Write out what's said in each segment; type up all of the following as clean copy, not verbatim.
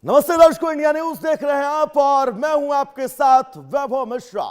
नमस्ते दर्शकों, India news देख रहे हैं आप और मैं हूं आपके साथ वैभव मिश्रा।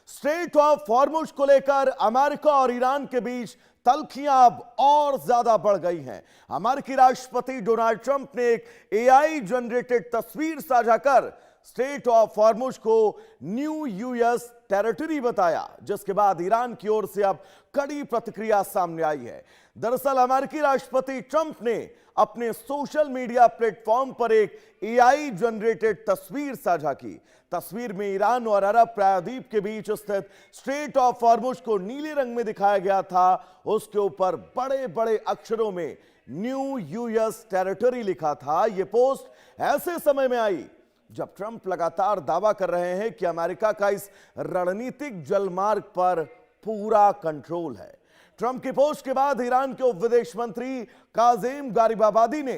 स्ट्रेट ऑफ हॉर्मुज को लेकर अमेरिका और ईरान के बीच तल्खियां अब और ज्यादा बढ़ गई हैं। अमेरिकी राष्ट्रपति डोनाल्ड ट्रंप ने एक एआई जनरेटेड तस्वीर साझा कर स्ट्रेट ऑफ हॉर्मुज को न्यू यूएस टेरिटरी बताया, जिसके बाद ईरान की ओर से अब कड़ी प्रतिक्रिया सामने आई है। दरअसल अमेरिकी राष्ट्रपति ट्रंप ने अपने सोशल मीडिया प्लेटफॉर्म पर एक एआई जनरेटेड तस्वीर साझा की। तस्वीर में ईरान और अरब प्रायद्वीप के बीच स्थित स्ट्रेट ऑफ हॉर्मुज को नीले रंग में दिखाया गया था। उसके ऊपर बड़े बड़े अक्षरों में न्यू यूएस टेरिटरी लिखा था। यह पोस्ट ऐसे समय में आई जब ट्रंप लगातार दावा कर रहे हैं कि अमेरिका का इस रणनीतिक जलमार्ग पर पूरा कंट्रोल है। ट्रंप की पोस्ट के बाद ईरान के उप विदेश मंत्री काज़ेम गारिबाबादी ने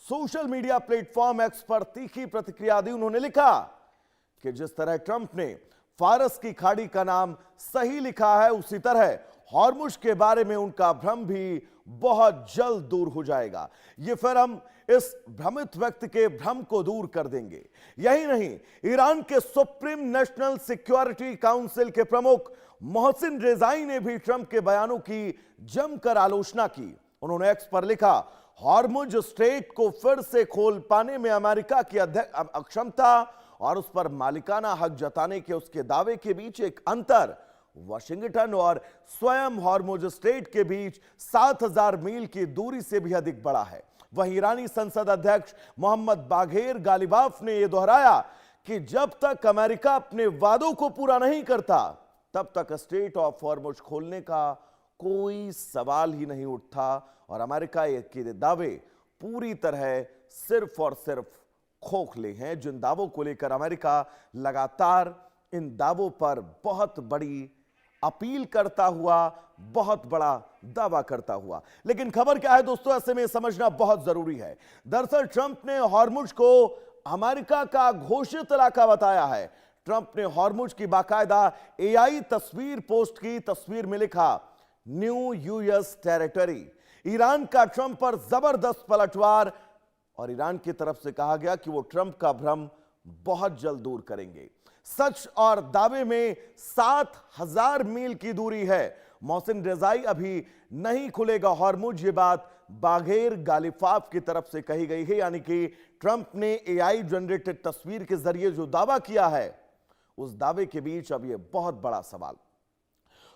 सोशल मीडिया प्लेटफॉर्म एक्स पर तीखी प्रतिक्रिया दी। उन्होंने लिखा कि जिस तरह ट्रंप ने फारस की खाड़ी का नाम सही लिखा है, उसी तरह हॉर्मुज के बारे में उनका भ्रम भी बहुत जल्द दूर हो जाएगा। ये फिर हम इस भ्रमित व्यक्ति के भ्रम को दूर कर देंगे। यही नहीं, ईरान के सुप्रीम नेशनल सिक्योरिटी काउंसिल के प्रमुख मोहसिन रेजाई ने भी ट्रंप के बयानों की जमकर आलोचना की। उन्होंने एक्स पर लिखा, हॉर्मुज स्ट्रेट को फिर से खोल पाने में अमेरिका की अक्षमता और उस पर मालिकाना हक जताने के उसके दावे के बीच एक अंतर वाशिंगटन और स्वयं हॉर्मुज स्ट्रेट के बीच 7000 मील की दूरी से भी अधिक बड़ा है। वहीं ईरानी संसद अध्यक्ष मोहम्मद बाघेर गालिबाफ ने यह दोहराया कि जब तक अमेरिका अपने वादों को पूरा नहीं करता, तब तक स्ट्रेट ऑफ हॉर्मुज खोलने का कोई सवाल ही नहीं उठता और अमेरिका के दावे पूरी तरह सिर्फ और सिर्फ खोखले हैं। जिन दावों को लेकर अमेरिका लगातार इन दावों पर बहुत बड़ी अपील करता हुआ, बहुत बड़ा दावा करता हुआ। लेकिन खबर क्या है दोस्तों, ऐसे में समझना बहुत जरूरी है। दरअसल ट्रंप ने हॉर्मुज को अमेरिका का घोषित इलाका बताया है। ट्रंप ने हॉर्मुज की बाकायदा एआई तस्वीर पोस्ट की। तस्वीर में लिखा न्यू यूएस टेरिटरी। ईरान का ट्रंप पर जबरदस्त पलटवार और ईरान की तरफ से कहा गया कि वो ट्रंप का भ्रम बहुत जल्द दूर करेंगे। सच और दावे में 7000 मील की दूरी है। मोहसिन रेजाई अभी नहीं खुलेगा हॉर्मुज, ये बात बाघेर गालिबाफ की तरफ से कही गई है। यानी कि ट्रंप ने एआई जनरेटेड तस्वीर के जरिए जो दावा किया है, उस दावे के बीच अब यह बहुत बड़ा सवाल।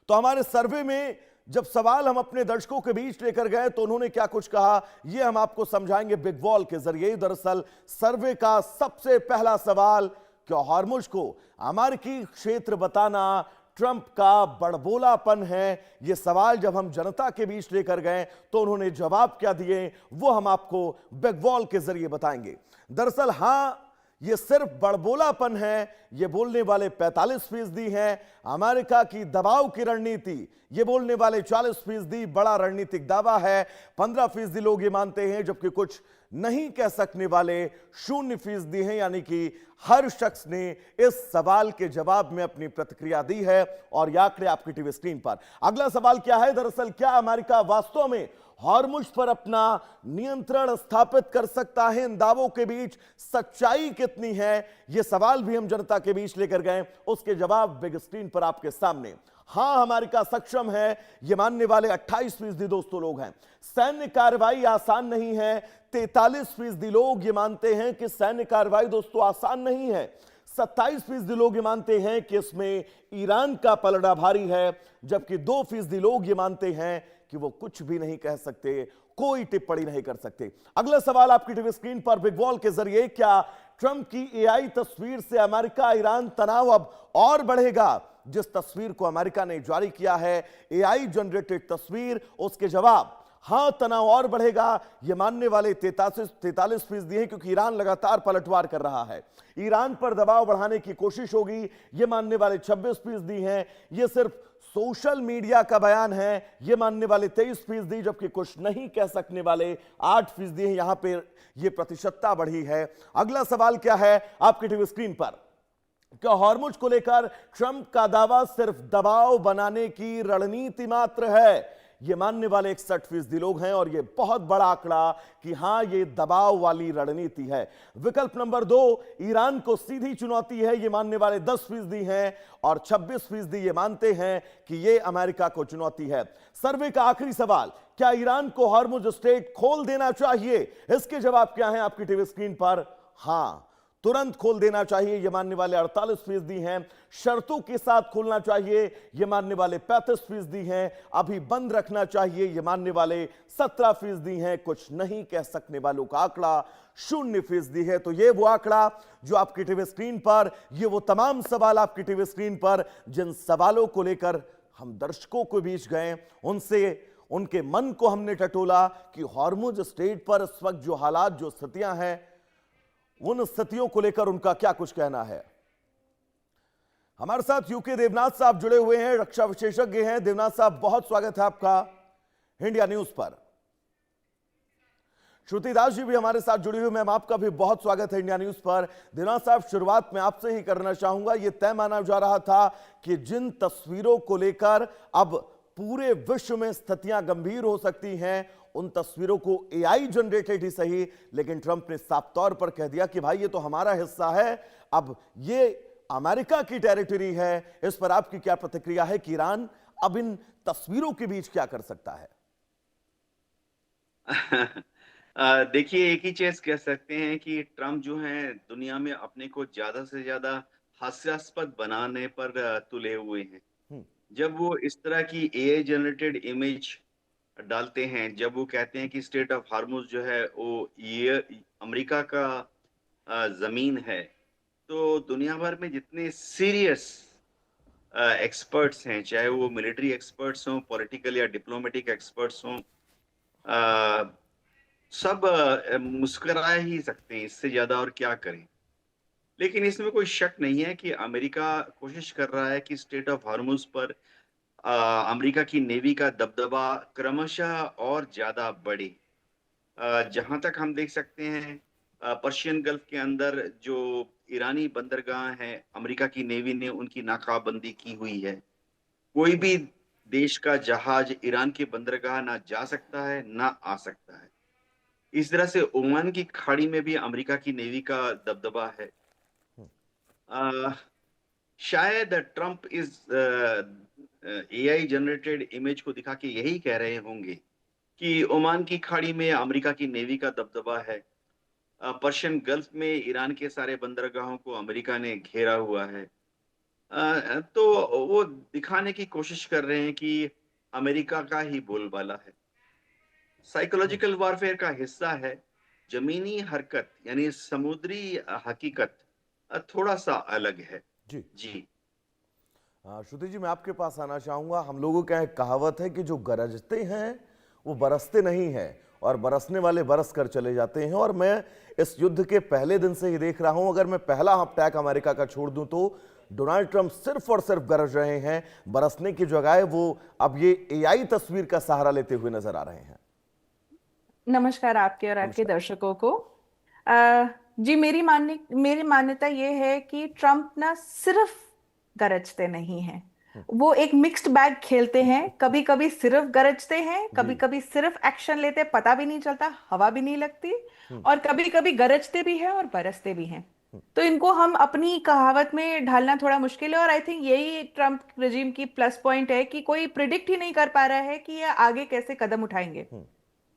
तो हमारे सर्वे में जब सवाल हम अपने दर्शकों के बीच लेकर गए तो उन्होंने क्या कुछ कहा, यह हम आपको समझाएंगे बिग वॉल के जरिए। दरअसल सर्वे का सबसे पहला सवाल, क्या हॉर्मुज को अमेरिकी क्षेत्र बताना ट्रंप का बड़बोलापन है? यह सवाल जब हम जनता के बीच लेकर गए तो उन्होंने जवाब क्या दिए, वो हम आपको बिग वॉल के जरिए बताएंगे। दरअसल हां, यह सिर्फ बड़बोलापन है, यह बोलने वाले 45% हैं। अमेरिका की दबाव की रणनीति, यह बोलने वाले 40% बड़ा रणनीतिक दावा है। 15% लोग ये मानते हैं, जबकि कुछ नहीं कह सकने वाले 0% हैं। यानी कि हर शख्स ने इस सवाल के जवाब में अपनी प्रतिक्रिया दी है और ये आंकड़े आपकी टीवी स्क्रीन पर। अगला सवाल क्या है, दरअसल क्या अमेरिका वास्तव में हॉर्मुज पर अपना नियंत्रण स्थापित कर सकता है? इन दावों के बीच सच्चाई कितनी है, यह सवाल भी हम जनता के बीच लेकर गए। उसके जवाब बिग स्क्रीन पर आपके सामने। हां, अमेरिका सक्षम है, यह मानने वाले 28% दोस्तों लोग हैं। सैन्य कार्रवाई आसान नहीं है, 43% लोग ये मानते हैं कि सैन्य कार्रवाई दोस्तों आसान नहीं है। 27% लोग ये मानते हैं कि इसमें ईरान का पलड़ा भारी है, जबकि 2% लोग ये मानते हैं कि वो कुछ भी नहीं कह सकते, कोई टिप्पणी नहीं कर सकते। अगला सवाल आपकी टीवी स्क्रीन पर बिग वॉल के जरिए, क्या ट्रंप की एआई तस्वीर से अमेरिका ईरान तनाव अब और बढ़ेगा? जिस तस्वीर को अमेरिका ने जारी किया है, एआई जनरेटेड तस्वीर, उसके जवाब हां, तनाव और बढ़ेगा। यह मानने वाले 43% हैं, क्योंकि ईरान लगातार पलटवार कर रहा है, ईरान पर दबाव बढ़ाने की कोशिश होगी। यह मानने वाले 26% हैं। यह सिर्फ सोशल मीडिया का बयान है, यह मानने वाले 23%, जबकि कुछ नहीं कह सकने वाले 8% हैं। यहां पर यह प्रतिशतता बढ़ी है। अगला सवाल क्या है आपकी टीवी स्क्रीन पर, क्या हॉर्मुज को लेकर ट्रंप का दावा सिर्फ दबाव बनाने की रणनीति मात्र है, ये मानने वाले 61% लोग हैं और ये बहुत बड़ा आंकड़ा कि हां ये दबाव वाली रणनीति है। विकल्प नंबर 2, ईरान को सीधी चुनौती है, ये मानने वाले 10% हैं और 26% ये मानते हैं कि ये अमेरिका को चुनौती है। सर्वे का आखिरी सवाल, क्या ईरान को हॉर्मुज स्ट्रेट खोल देना चाहिए? इसके जवाब क्या हैं आपकी टीवी स्क्रीन पर? हां, तुरंत खोल देना चाहिए, यह मानने वाले 48% हैं। शर्तों के साथ खोलना चाहिए, यह मानने वाले 35% हैं। अभी बंद रखना चाहिए, यह मानने वाले 17% हैं। कुछ नहीं कह सकने वालों का आंकड़ा 0% है। तो यह वो आंकड़ा जो आपकी टीवी स्क्रीन पर, ये वो तमाम सवाल आपकी टीवी स्क्रीन पर, जिन सवालों को लेकर हम दर्शकों के बीच गए, उनसे उनके मन को हमने टटोला कि हॉर्मुज स्ट्रेट पर इस वक्त जो हालात, जो स्थितियां हैं, उन स्थितियों को लेकर उनका क्या कुछ कहना है। हमारे साथ यूके देवनाथ साहब जुड़े हुए हैं, रक्षा विशेषज्ञ हैं। देवनाथ साहब, बहुत स्वागत है आपका इंडिया न्यूज पर। श्रुति दास जी भी हमारे साथ जुड़ी हुई, मैम आपका भी बहुत स्वागत है इंडिया न्यूज पर। देवनाथ साहब, शुरुआत में आपसे ही करना चाहूंगा, यह तय माना जा रहा था कि जिन तस्वीरों को लेकर अब पूरे विश्व में स्थितियां गंभीर हो सकती हैं, उन तस्वीरों को एआई जनरेटेड ही सही, लेकिन ट्रंप ने साफ तौर पर कह दिया कि भाई ये तो हमारा हिस्सा है, अब ये अमेरिका की टेरिटरी है। इस पर आपकी क्या प्रतिक्रिया है कि ईरान अब इन तस्वीरों के बीच क्या कर सकता है? देखिए, एक ही चीज कह सकते हैं कि ट्रम्प जो है दुनिया में अपने को ज्यादा से ज्यादा हास्यास्पद बनाने पर तुले हुए हैं। हम्म, जब वो इस तरह की एआई जनरेटेड इमेज डालते हैं, जब वो कहते हैं कि स्टेट ऑफ हार्मुज जो है वो ये अमेरिका का जमीन है, तो दुनिया भर में जितने सीरियस एक्सपर्ट्स हैं, चाहे वो मिलिट्री एक्सपर्ट्स हों, पॉलिटिकल या डिप्लोमेटिक एक्सपर्ट्स हों, सब मुस्कुरा ही सकते हैं, इससे ज्यादा और क्या करें। लेकिन इसमें कोई शक नहीं है कि अमेरिका कोशिश कर रहा है कि स्टेट ऑफ हॉर्मुज पर अमेरिका की नेवी का दबदबा क्रमशः और ज्यादा बढ़े। जहां तक हम देख सकते हैं, पर्शियन गल्फ के अंदर जो ईरानी बंदरगाह हैं, अमेरिका की नेवी ने उनकी नाकाबंदी की हुई है। कोई भी देश का जहाज ईरान के बंदरगाह ना जा सकता है, ना आ सकता है। इस तरह से ओमान की खाड़ी में भी अमेरिका की नेवी का दबदबा है। अ, शायद ट्रंप इस एआई जनरेटेड इमेज को दिखा के यही कह रहे होंगे कि ओमान की खाड़ी में अमेरिका की नेवी का दबदबा है। पर्शियन गल्फ में ईरान के सारे बंदरगाहों को अमेरिका ने घेरा हुआ है। तो वो दिखाने की कोशिश कर रहे हैं कि अमेरिका का ही बोलबाला है। साइकोलॉजिकल वॉरफेयर का हिस्सा है। जमीनी हरकत यानी समुद्री हकीकत थोड़ा सा अलग है। जी जी। श्रुति जी, मैं आपके पास आना चाहूंगा। हम लोगों का एक कहावत है कि जो गरजते हैं वो बरसते नहीं हैं और बरसने वाले बरस कर चले जाते हैं। और मैं इस युद्ध के पहले दिन से ही देख रहा हूं, अगर मैं पहला अटैक अमेरिका का छोड़ दूं तो डोनाल्ड ट्रंप सिर्फ और सिर्फ गरज रहे हैं, बरसने की जगह वो अब ये एआई तस्वीर का सहारा लेते हुए नजर आ रहे हैं। नमस्कार आपके और आपके दर्शकों को। जी, मेरी मान्यता ये है कि ट्रम्प ना सिर्फ गरजते नहीं हैं, वो एक मिक्स्ड बैग खेलते हैं। कभी कभी सिर्फ गरजते हैं, कभी कभी सिर्फ एक्शन लेते, पता भी नहीं चलता, हवा भी नहीं लगती, और कभी कभी गरजते भी हैं और बरसते भी हैं। तो इनको हम अपनी कहावत में ढालना थोड़ा मुश्किल है, और आई थिंक यही ट्रम्प रेजिम की प्लस पॉइंट है कि कोई प्रिडिक्ट ही नहीं कर पा रहा है कि ये आगे कैसे कदम उठाएंगे।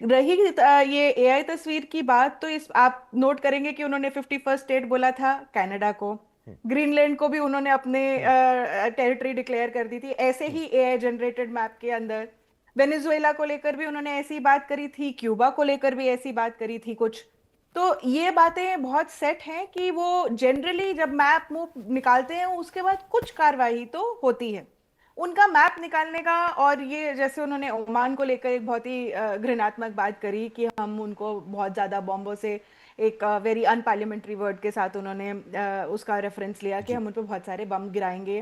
रही ये एआई तस्वीर की बात, तो इस आप नोट करेंगे कि उन्होंने 51st स्टेट बोला था कनाडा को, ग्रीनलैंड को भी उन्होंने अपने टेरिटरी डिक्लेयर कर दी थी ऐसे ही एआई जनरेटेड मैप के अंदर। वेनेजुएला को लेकर भी उन्होंने ऐसी बात करी थी, क्यूबा को लेकर भी ऐसी बात करी थी कुछ। तो ये बातें बहुत सेट हैं कि वो जनरली जब मैप मूव निकालते हैं उसके बाद कुछ कार्रवाई तो होती है उनका मैप निकालने का। और ये जैसे उन्होंने ओमान को लेकर एक बहुत ही घृणात्मक बात करी कि हम उनको बहुत ज़्यादा बॉम्बों से, एक वेरी अनपार्लियामेंट्री वर्ड के साथ उन्होंने उसका रेफरेंस लिया कि हम उन पर बहुत सारे बम गिराएंगे।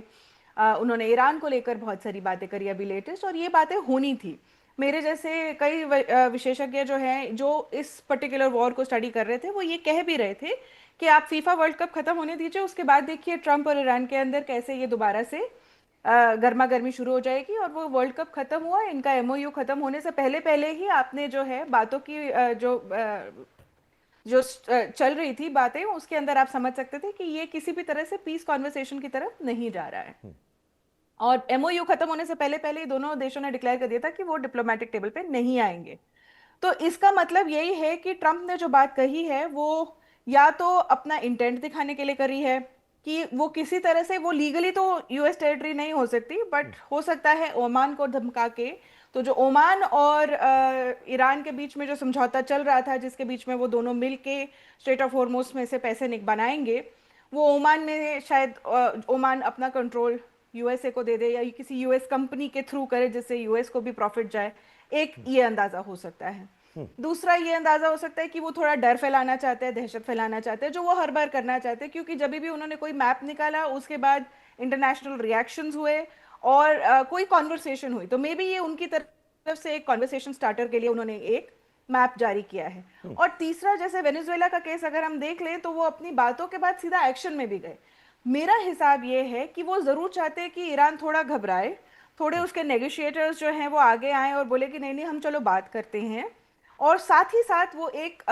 उन्होंने ईरान को लेकर बहुत सारी बातें करी अभी लेटेस्ट, और ये बातें होनी थी। मेरे जैसे कई विशेषज्ञ जो हैं, जो इस पर्टिकुलर वॉर को स्टडी कर रहे थे, वो ये कह भी रहे थे कि आप फीफा वर्ल्ड कप खत्म होने दीजिए, उसके बाद देखिए ट्रंप और ईरान के अंदर कैसे ये दोबारा से गर्मा गर्मी शुरू हो जाएगी। और वो वर्ल्ड कप खत्म हुआ, इनका एमओयू खत्म होने से पहले पहले ही आपने जो है बातों की चल रही थी बातें, उसके अंदर आप समझ सकते थे कि ये किसी भी तरह से पीस कॉन्वर्सेशन की तरफ नहीं जा रहा है। और एमओयू खत्म होने से पहले पहले ही दोनों देशों ने डिक्लेयर कर दिया था कि वो डिप्लोमेटिक टेबल पे नहीं आएंगे। तो इसका मतलब यही है कि ट्रम्प ने जो बात कही है वो या तो अपना इंटेंट दिखाने के लिए करी है कि वो किसी तरह से, वो लीगली तो यूएस टेरिटरी नहीं हो सकती, बट हो सकता है ओमान को धमका के, तो जो ओमान और ईरान के बीच में जो समझौता चल रहा था, जिसके बीच में वो दोनों मिल के स्ट्रेट ऑफ हॉर्मुज में से पैसे बनाएंगे, वो ओमान में शायद ओमान अपना कंट्रोल यूएसए को दे दे या किसी यूएस कंपनी के थ्रू करे जिससे यूएस को भी प्रॉफिट जाए। एक ये अंदाजा हो सकता है। दूसरा ये अंदाजा हो सकता है कि वो थोड़ा डर फैलाना चाहते हैं, दहशत फैलाना चाहते हैं, जो वो हर बार करना चाहते हैं, क्योंकि जब भी उन्होंने कोई मैप निकाला उसके बाद इंटरनेशनल रिएक्शंस हुए और कोई कॉन्वर्सेशन हुई, तो मे बी ये उनकी तरफ से एक कॉन्वर्सेशन स्टार्टर के लिए उन्होंने एक मैप जारी किया है। और तीसरा, जैसे वेनेजुएला का केस अगर हम देख लें, तो वो अपनी बातों के बाद सीधा एक्शन में भी गए। मेरा हिसाब ये है कि वो जरूर चाहते हैं कि ईरान थोड़ा घबराए, थोड़े उसके नेगोशिएटर्स जो हैं वो आगे आए और बोले कि नहीं नहीं हम चलो बात करते हैं, और साथ ही साथ वो एक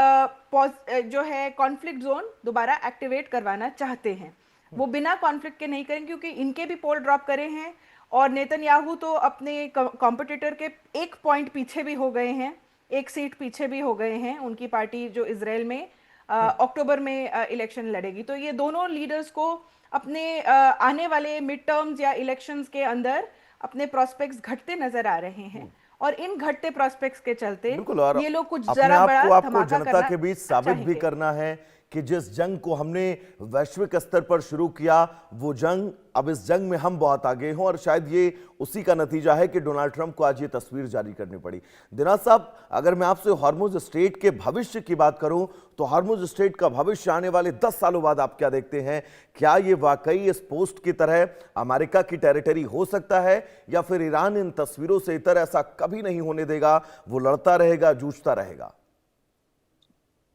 जो है कॉन्फ्लिक्ट जोन दोबारा एक्टिवेट करवाना चाहते हैं। वो बिना कॉन्फ्लिक्ट के नहीं करेंगे क्योंकि इनके भी पोल ड्रॉप करे हैं और नेतन्याहू तो अपने कॉम्पिटिटर के एक पॉइंट पीछे भी हो गए हैं, एक सीट पीछे भी हो गए हैं। उनकी पार्टी जो इजराइल में अक्टूबर में इलेक्शन लड़ेगी, तो ये दोनों लीडर्स को अपने आने वाले मिड टर्म्स या इलेक्शंस के अंदर अपने प्रोस्पेक्ट्स घटते नजर आ रहे हैं, और इन घटते प्रोस्पेक्ट्स के चलते बिल्कुल, और ये लोग कुछ अपने जरा आप बड़ा को आपको धमाका जनता करना के बीच साबित भी चाहेंगे। करना है कि जिस जंग को हमने वैश्विक स्तर पर शुरू किया, वो जंग, अब इस जंग में हम बहुत आगे हों, और शायद ये उसी का नतीजा है कि डोनाल्ड ट्रंप को आज ये तस्वीर जारी करनी पड़ी। दिनाज साहब, अगर मैं आपसे हॉर्मुज स्ट्रेट के भविष्य की बात करूं, तो हॉर्मुज स्ट्रेट का भविष्य आने वाले 10 सालों बाद आप क्या देखते हैं? क्या ये वाकई इस पोस्ट की तरह अमेरिका की टेरिटरी हो सकता है, या फिर ईरान इन तस्वीरों से इतर ऐसा कभी नहीं होने देगा, वो लड़ता रहेगा, जूझता रहेगा?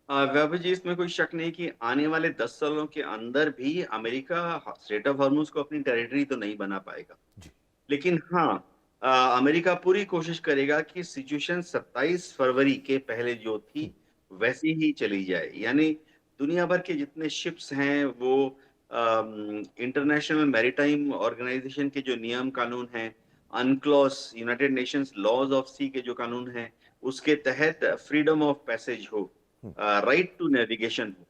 वैभव जी, इसमें कोई शक नहीं कि आने वाले 10 सालों के अंदर भी अमेरिका स्ट्रेट ऑफ हॉर्मुज को अपनी टेरिटरी तो नहीं बना पाएगा जी। लेकिन हाँ, अमेरिका पूरी कोशिश करेगा कि सिचुएशन 27 फरवरी के पहले जो थी वैसी ही चली जाए। यानी दुनिया भर के जितने शिप्स हैं वो इंटरनेशनल मैरीटाइम ऑर्गेनाइजेशन के जो नियम कानून हैं, अनक्लॉस यूनाइटेड नेशंस लॉज ऑफ सी के जो कानून हैं, उसके तहत फ्रीडम ऑफ पैसेज हो, राइट टू नेविगेशन हो,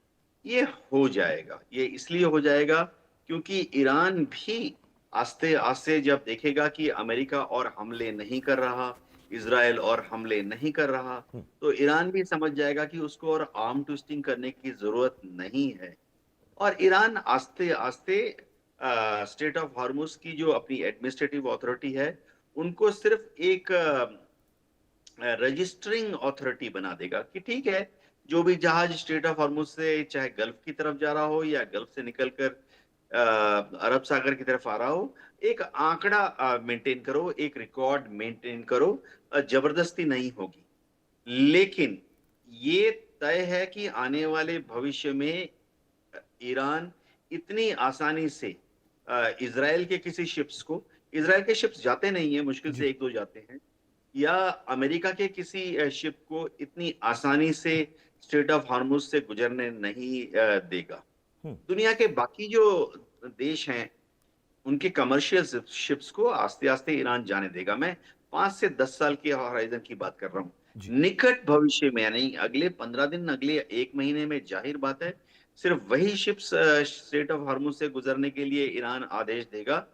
ये हो जाएगा। ये इसलिए हो जाएगा क्योंकि ईरान भी आस्ते आस्ते जब देखेगा कि अमेरिका और हमले नहीं कर रहा, इजराइल और हमले नहीं कर रहा, तो ईरान भी समझ जाएगा कि उसको और आर्म ट्विस्टिंग करने की जरूरत नहीं है। और ईरान आस्ते आस्ते स्टेट ऑफ हॉर्मुज की जो अपनी एडमिनिस्ट्रेटिव अथॉरिटी है, उनको सिर्फ एक रजिस्टरिंग अथॉरिटी बना देगा कि ठीक है, जो भी जहाज स्ट्रेट ऑफ हॉर्मुज से चाहे गल्फ की तरफ जा रहा हो या गल्फ से निकलकर अरब सागर की तरफ आ रहा हो, एक आंकड़ा मेंटेन करो, एक रिकॉर्ड मेंटेन करो, जबरदस्ती नहीं होगी। लेकिन ये तय है कि आने वाले भविष्य में ईरान इतनी आसानी से इजराइल के किसी शिप्स को, इजराइल के शिप्स जाते नहीं है, मुश्किल से एक दो जाते हैं, या अमेरिका के किसी शिप को इतनी आसानी से स्ट्रेट ऑफ हॉर्मुज से गुजरने नहीं देगा। दुनिया के बाकी जो देश हैं उनके कमर्शियल शिप्स को आस्ते आस्ते ईरान जाने देगा। मैं 5 से 10 साल के हॉराइजन की बात कर रहा हूँ। निकट भविष्य में, यानी अगले 15 दिन, अगले 1 महीने में, जाहिर बात है सिर्फ वही शिप्स स्ट्रेट ऑफ हॉर्मुज से गुजरने के लिए ईरान आदेश देगा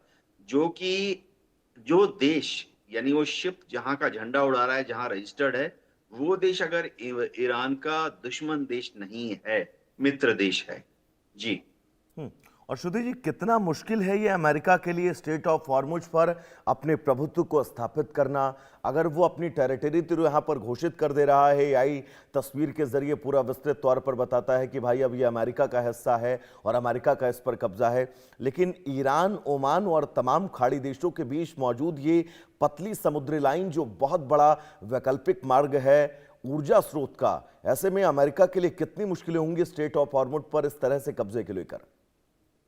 जो देश, यानी वो शिप जहां का झंडा उड़ा रहा है, जहां रजिस्टर्ड है, वो देश अगर ईरान का दुश्मन देश नहीं है, मित्र देश है। जी। और सुधीर जी, कितना मुश्किल है ये अमेरिका के लिए स्ट्रेट ऑफ हॉर्मुज पर अपने प्रभुत्व को स्थापित करना? अगर वो अपनी टेरिटरी तो यहाँ पर घोषित कर दे रहा है, आई तस्वीर के जरिए पूरा विस्तृत तौर पर बताता है कि भाई अब ये अमेरिका का हिस्सा है और अमेरिका का इस पर कब्जा है, लेकिन ईरान, ओमान और तमाम खाड़ी देशों के बीच मौजूद ये पतली समुद्री लाइन जो बहुत बड़ा वैकल्पिक मार्ग है ऊर्जा स्रोत का, ऐसे में अमेरिका के लिए कितनी मुश्किलें होंगी स्ट्रेट ऑफ हॉर्मुज पर इस तरह से कब्जे के लेकर?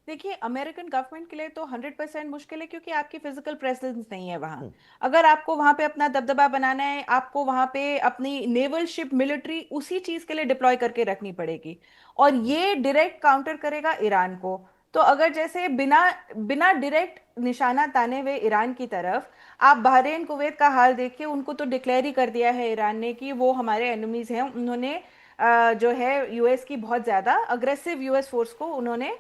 देखिए, अमेरिकन गवर्नमेंट के लिए तो 100% मुश्किल है, क्योंकि आपकी फिजिकल प्रेजेंस नहीं है वहां। अगर आपको वहां पे अपना दबदबा बनाना है, आपको वहां पे अपनी नेवल शिप, मिलिट्री उसी चीज के लिए डिप्लॉय करके रखनी पड़ेगी, और ये डायरेक्ट काउंटर करेगा ईरान को। तो अगर जैसे बिना बिना डायरेक्ट निशाना ताने हुए ईरान की तरफ, आप बहरीन कुवैत का हाल देखिए, उनको तो डिक्लेयर ही कर दिया है ईरान ने कि वो हमारे एनिमीज हैं। उन्होंने जो है यूएस की बहुत ज्यादा अग्रेसिव यूएस फोर्स को उन्होंने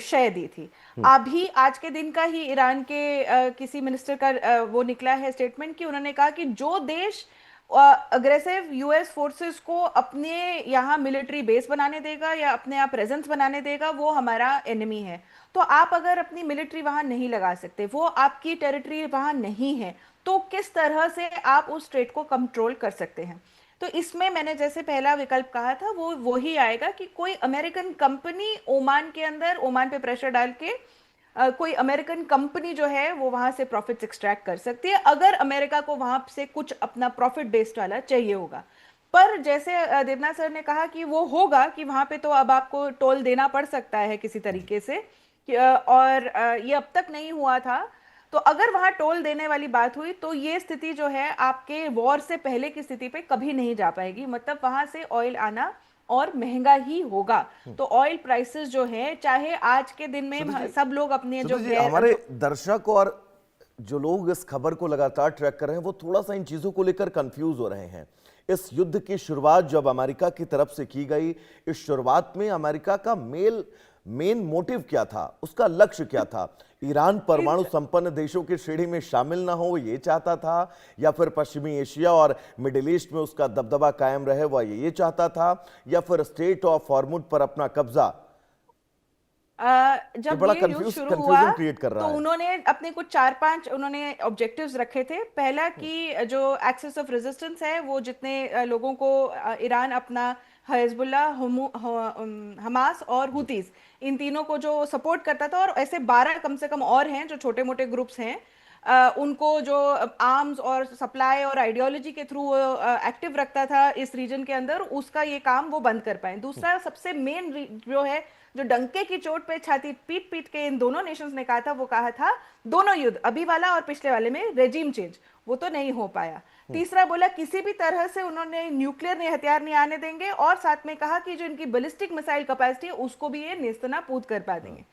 शय दी थी। अभी आज के दिन का ही ईरान के किसी मिनिस्टर का वो निकला है स्टेटमेंट, कि उन्होंने कहा कि जो देश अग्रेसिव यूएस फोर्सेस को अपने यहाँ मिलिट्री बेस बनाने देगा या अपने यहाँ प्रेजेंस बनाने देगा, वो हमारा एनिमी है। तो आप अगर अपनी मिलिट्री वहां नहीं लगा सकते, वो आपकी टेरिटरी वहां नहीं है, तो किस तरह से आप उस स्टेट को कंट्रोल कर सकते हैं? तो इसमें मैंने जैसे पहला विकल्प कहा था, वो वही आएगा कि कोई अमेरिकन कंपनी ओमान के अंदर, ओमान पे प्रेशर डाल के कोई अमेरिकन कंपनी जो है वो वहां से प्रॉफिट्स एक्सट्रैक्ट कर सकती है, अगर अमेरिका को वहां से कुछ अपना प्रॉफिट बेस्ड वाला चाहिए होगा। पर जैसे देवनाथ सर ने कहा कि वो होगा कि वहां पे तो अब आपको टोल देना पड़ सकता है किसी तरीके से, और ये अब तक नहीं हुआ था। तो अगर वहां टोल देने वाली बात हुई, तो ये स्थिति जो है आपके वॉर से पहले की स्थिति पे कभी नहीं जा पाएगी। मतलब वहां से ऑयल आना और महंगा ही होगा। तो ऑयल प्राइसेस जो है, चाहे आज के दिन में सब लोग अपने जो हमारे दर्शक और जो लोग इस खबर को लगातार ट्रैक कर रहे हैं, वो थोड़ा सा इन चीजों को लेकर कंफ्यूज हो रहे हैं। इस युद्ध की शुरुआत जब अमेरिका की तरफ से की गई, इस शुरुआत में अमेरिका का मेन मोटिव क्या था, उसका लक्ष्य क्या था? ईरान परमाणु संपन्न देशों की श्रेणी में शामिल ना हो, ये चाहता था, या फिर पश्चिमी एशिया और मिडिल ईस्ट में उसका दबदबा कायम रहे, वह ये चाहता था, या फिर स्ट्रेट ऑफ हॉर्मुज पर अपना कब्जा? जब बड़ा ये युद्ध शुरू हुआ, कंफ्यूजन क्रिएट कर रहा तो है। उन्होंने अपने कुछ 4-5 उन्होंने ऑब्जेक्टिव्स रखे थे। पहला कि जो एक्सेस ऑफ रेजिस्टेंस है, वो जितने लोगों को ईरान अपना हिजबुल्लाह, हमास और हुतीस, इन तीनों को जो सपोर्ट करता था, और ऐसे 12 कम से कम और हैं जो छोटे मोटे ग्रुप्स हैं, उनको जो आर्म्स और सप्लाई और आइडियोलॉजी के थ्रू एक्टिव रखता था इस रीजन के अंदर, उसका ये काम वो बंद कर पाए। दूसरा सबसे मेन जो है, जो डंके की चोट पे छाती पीट पीट के इन दोनों नेशंस ने कहा था, वो कहा था दोनों युद्ध, अभी वाला और पिछले वाले में, रेजिम चेंज, वो तो नहीं हो पाया। तीसरा बोला किसी भी तरह से उन्होंने न्यूक्लियर हथियार नहीं आने देंगे, और साथ में कहा कि जो इनकी बैलिस्टिक मिसाइल कैपेसिटी है उसको भी ये नेस्तनाबूद कर पा देंगे।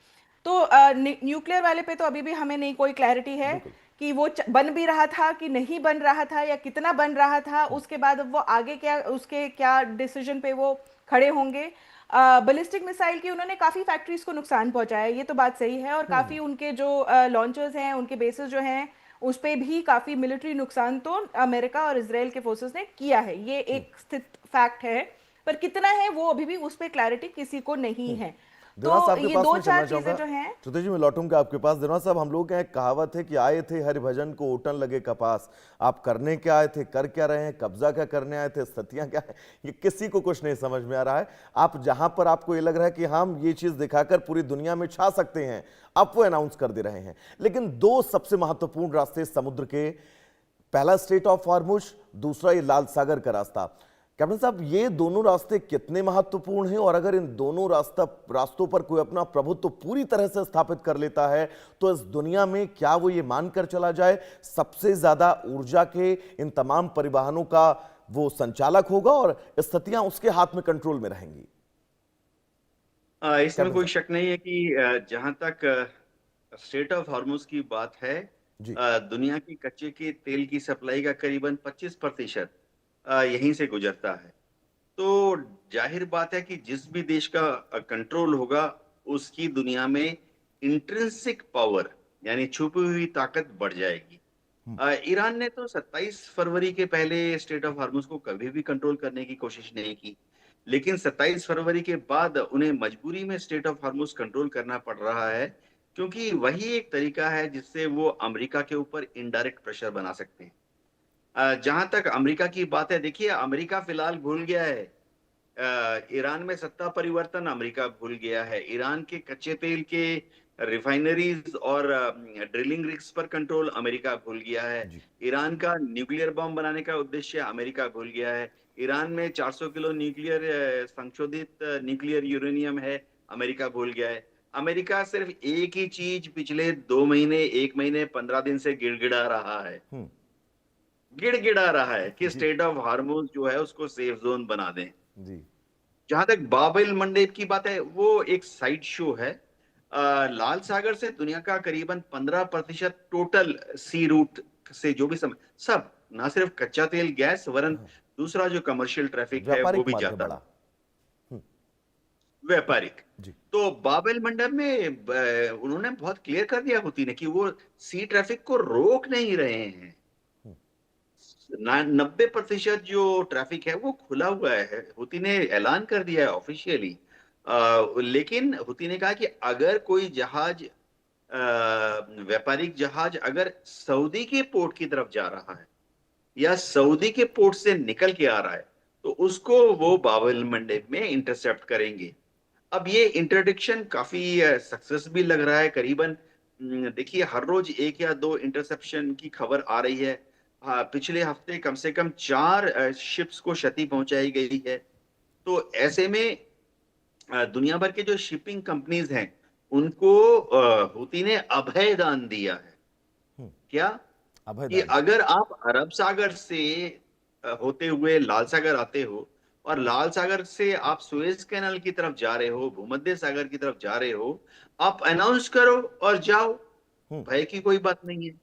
तो न्यूक्लियर वाले पे तो अभी भी हमें नहीं कोई क्लैरिटी है कि वो बन भी रहा था कि नहीं बन रहा था, या कितना बन रहा था। उसके बाद अब वो आगे क्या, उसके क्या डिसीजन पे वो खड़े होंगे। बैलिस्टिक मिसाइल की उन्होंने काफी फैक्ट्रीज को नुकसान पहुंचाया, ये तो बात सही है, और काफी उनके जो लॉन्चर्स हैं, उनके बेसेस जो हैं, उस पे भी काफी मिलिट्री नुकसान तो अमेरिका और इसराइल के फोर्सेस ने किया है, ये एक स्थित फैक्ट है। पर कितना है वो अभी भी उस पे क्लैरिटी किसी को नहीं है। दिनवाद साहब तो के ये पास दो मैं चार चलना चीजें जो चाहूंगा। हैं। श्रुति जी, मैं लौटूंगा आपके पास। दिनवाद साहब, हम लोग के यहाँ एक कहावत है कि आए थे हरिभजन को ओटन लगे कपास। आप करने क्या आए थे, कर क्या रहे हैं, कब्जा क्या करने आए थे, स्थितियां क्या है, ये किसी को कुछ नहीं समझ में आ रहा है। आप जहां पर आपको ये लग रहा है कि हम ये चीज दिखाकर पूरी दुनिया में छा सकते हैं, आप वो अनाउंस कर दे रहे हैं। लेकिन दो सबसे महत्वपूर्ण रास्ते समुद्र के, पहला स्ट्रेट ऑफ हॉर्मुज, दूसरा ये लाल सागर का रास्ता। कैप्टन साहब, ये दोनों रास्ते कितने महत्वपूर्ण हैं, और अगर इन दोनों रास्तों पर कोई अपना प्रभुत्व पूरी तरह से स्थापित कर लेता है, तो इस दुनिया में क्या वो ये मानकर चला जाए सबसे ज्यादा ऊर्जा के इन तमाम परिवहनों का वो संचालक होगा, और स्थितियां उसके हाथ में कंट्रोल में रहेंगी? इसमें कोई शक नहीं है कि जहां तक स्ट्रेट ऑफ हॉर्मुज की बात है, जी। दुनिया की कच्चे के तेल की सप्लाई का करीबन 25% यहीं से गुजरता है। तो जाहिर बात है कि जिस भी देश का कंट्रोल होगा, उसकी दुनिया में इंट्रिंसिक पावर यानी छुपी हुई ताकत बढ़ जाएगी। ईरान ने तो 27 फरवरी के पहले स्ट्रेट ऑफ हॉर्मुज को कभी भी कंट्रोल करने की कोशिश नहीं की, लेकिन 27 फरवरी के बाद उन्हें मजबूरी में स्ट्रेट ऑफ हॉर्मुज कंट्रोल करना पड़ रहा है, क्योंकि वही एक तरीका है जिससे वो अमेरिका के ऊपर इनडायरेक्ट प्रेशर बना सकते हैं। जहां तक अमेरिका की बात है, देखिए अमेरिका फिलहाल भूल गया है, ईरान में सत्ता परिवर्तन अमेरिका भूल गया है, ईरान के कच्चे तेल के रिफाइनरीज और ड्रिलिंग रिग्स पर कंट्रोल अमेरिका भूल गया है, ईरान का न्यूक्लियर बम बनाने का उद्देश्य अमेरिका भूल गया है, ईरान में 400 किलो न्यूक्लियर संशोधित न्यूक्लियर यूरेनियम है, अमेरिका भूल गया है। अमेरिका सिर्फ एक ही चीज पिछले 2 महीने, 1 महीने, 15 दिन से गिड़गिड़ा रहा है, गिड़गिड़ा रहा है कि जी। स्टेट ऑफ हार्मुज जो है उसको सेफ जोन बना दें। जी। जहां तक बाब एल मंडेब की बात है, वो एक साइड शो है। लाल सागर से दुनिया का करीबन 15% टोटल सी रूट से जो भी सब, ना सिर्फ कच्चा तेल गैस वरन दूसरा जो कमर्शियल ट्रैफिक है वो व्यापारिक भी मार्ग है जाता बड़ा। है, व्यापारिक। जी। तो बाब एल मंडब में उन्होंने बहुत क्लियर कर दिया हुती ने कि वो सी ट्रैफिक को रोक नहीं रहे हैं। 90% जो ट्रैफिक है वो खुला हुआ है, हुती ने ऐलान कर दिया है ऑफिशियली। लेकिन हुती ने कहा कि अगर कोई जहाज, व्यापारिक जहाज अगर सऊदी के पोर्ट की तरफ जा रहा है या सऊदी के पोर्ट से निकल के आ रहा है तो उसको वो बाब एल मंडेब में इंटरसेप्ट करेंगे। अब ये इंटरडिक्शन काफी सक्सेस भी लग रहा है। करीबन देखिए हर रोज 1 या 2 इंटरसेप्शन की खबर आ रही है। हाँ, पिछले हफ्ते कम से कम 4 शिप्स को क्षति पहुंचाई गई है। तो ऐसे में दुनिया भर के जो शिपिंग कंपनीज हैं उनको हुती ने अभय दान दिया है। क्या? अभय कि दान। अगर आप अरब सागर से होते हुए लाल सागर आते हो और लाल सागर से आप सुएज कैनाल की तरफ जा रहे हो, भूमध्य सागर की तरफ जा रहे हो, आप अनाउंस करो और जाओ, भय की कोई बात नहीं है।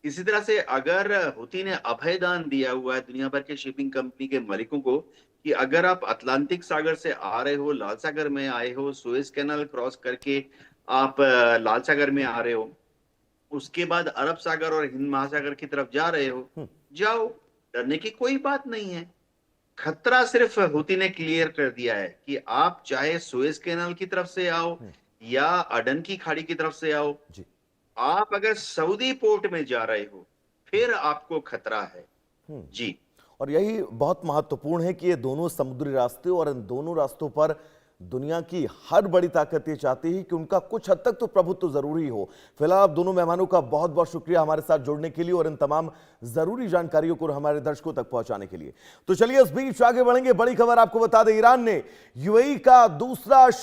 इसी तरह से अगर हुती ने अभय दान दिया हुआ है दुनिया भर के शिपिंग कंपनी के मालिकों को कि अगर आप अटलांटिक सागर से आ रहे हो, लाल सागर में आए हो, सुएज कैनाल क्रॉस करके आप लाल सागर में आ रहे हो, उसके बाद अरब सागर और हिंद महासागर की तरफ जा रहे हो, जाओ, डरने की कोई बात नहीं है। खतरा सिर्फ हुती ने क्लियर कर दिया है कि आप चाहे सुएज कैनाल की तरफ से आओ या अडन की खाड़ी की तरफ से आओ, जी। आप अगर सऊदी पोर्ट में जा रहे हो फिर आपको खतरा है। जी। और यही बहुत महत्वपूर्ण है कि ये दोनों समुद्री रास्ते और इन दोनों रास्तों पर दुनिया की हर बड़ी ताकत ये चाहती है कि उनका कुछ हद तक तो प्रभुत्व जरूरी हो। फिलहाल आप दोनों मेहमानों का बहुत बहुत शुक्रिया हमारे साथ जुड़ने के लिए और इन तमाम जरूरी जानकारियों को हमारे दर्शकों तक पहुंचाने के लिए। तो चलिए इस बीच आगे बढ़ेंगे। बड़ी खबर आपको बता दें, ईरान ने यूएई का दूसरा